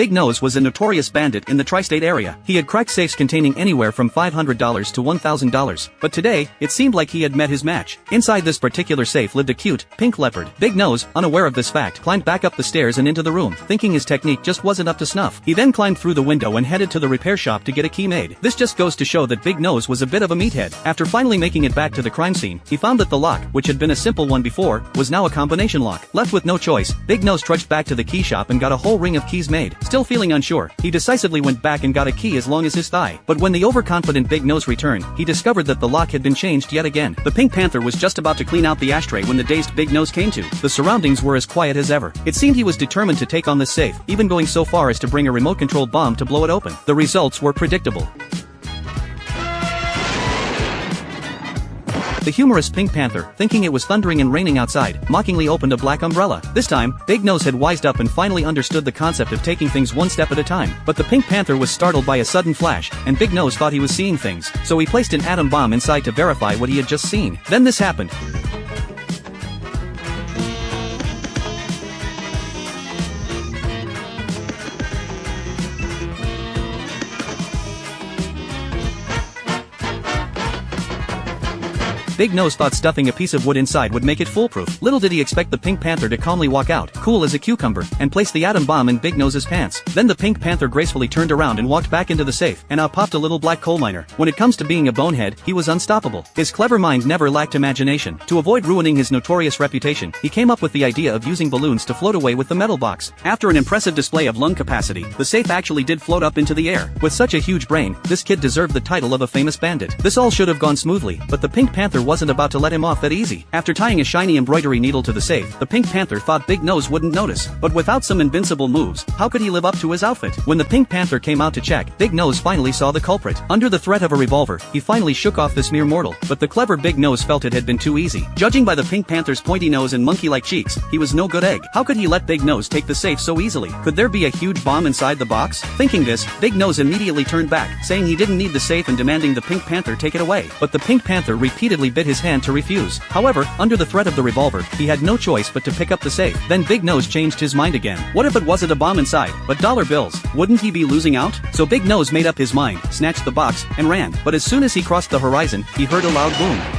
Big Nose was a notorious bandit in the tri-state area. He had cracked safes containing anywhere from $500 to $1,000. But today, it seemed like he had met his match. Inside this particular safe lived a cute, pink leopard. Big Nose, unaware of this fact, climbed back up the stairs and into the room, thinking his technique just wasn't up to snuff. He then climbed through the window and headed to the repair shop to get a key made. This just goes to show that Big Nose was a bit of a meathead. After finally making it back to the crime scene, he found that the lock, which had been a simple one before, was now a combination lock. Left with no choice, Big Nose trudged back to the key shop and got a whole ring of keys made. Still feeling unsure, he decisively went back and got a key as long as his thigh. But when the overconfident Big Nose returned, he discovered that the lock had been changed yet again. The Pink Panther was just about to clean out the ashtray when the dazed Big Nose came to. The surroundings were as quiet as ever. It seemed he was determined to take on this safe, even going so far as to bring a remote-controlled bomb to blow it open. The results were predictable. The humorous Pink Panther, thinking it was thundering and raining outside, mockingly opened a black umbrella. This time, Big Nose had wised up and finally understood the concept of taking things one step at a time. But the Pink Panther was startled by a sudden flash, and Big Nose thought he was seeing things, so he placed an atom bomb inside to verify what he had just seen. Then this happened. Big Nose thought stuffing a piece of wood inside would make it foolproof. Little did he expect the Pink Panther to calmly walk out, cool as a cucumber, and place the atom bomb in Big Nose's pants. Then the Pink Panther gracefully turned around and walked back into the safe, and out popped a little black coal miner. When it comes to being a bonehead, he was unstoppable. His clever mind never lacked imagination. To avoid ruining his notorious reputation, he came up with the idea of using balloons to float away with the metal box. After an impressive display of lung capacity, the safe actually did float up into the air. With such a huge brain, this kid deserved the title of a famous bandit. This all should have gone smoothly, but the Pink Panther wasn't about to let him off that easy. After tying a shiny embroidery needle to the safe, the Pink Panther thought Big Nose wouldn't notice. But without some invincible moves, how could he live up to his outfit? When the Pink Panther came out to check, Big Nose finally saw the culprit. Under the threat of a revolver, he finally shook off this mere mortal. But the clever Big Nose felt it had been too easy. Judging by the Pink Panther's pointy nose and monkey-like cheeks, he was no good egg. How could he let Big Nose take the safe so easily? Could there be a huge bomb inside the box? Thinking this, Big Nose immediately turned back, saying he didn't need the safe and demanding the Pink Panther take it away. But the Pink Panther repeatedly bit his hand to refuse. However, under the threat of the revolver, he had no choice but to pick up the safe. Then Big Nose changed his mind again. What if it wasn't a bomb inside, but dollar bills? Wouldn't he be losing out? So Big Nose made up his mind, snatched the box, and ran. But as soon as he crossed the horizon, he heard a loud boom.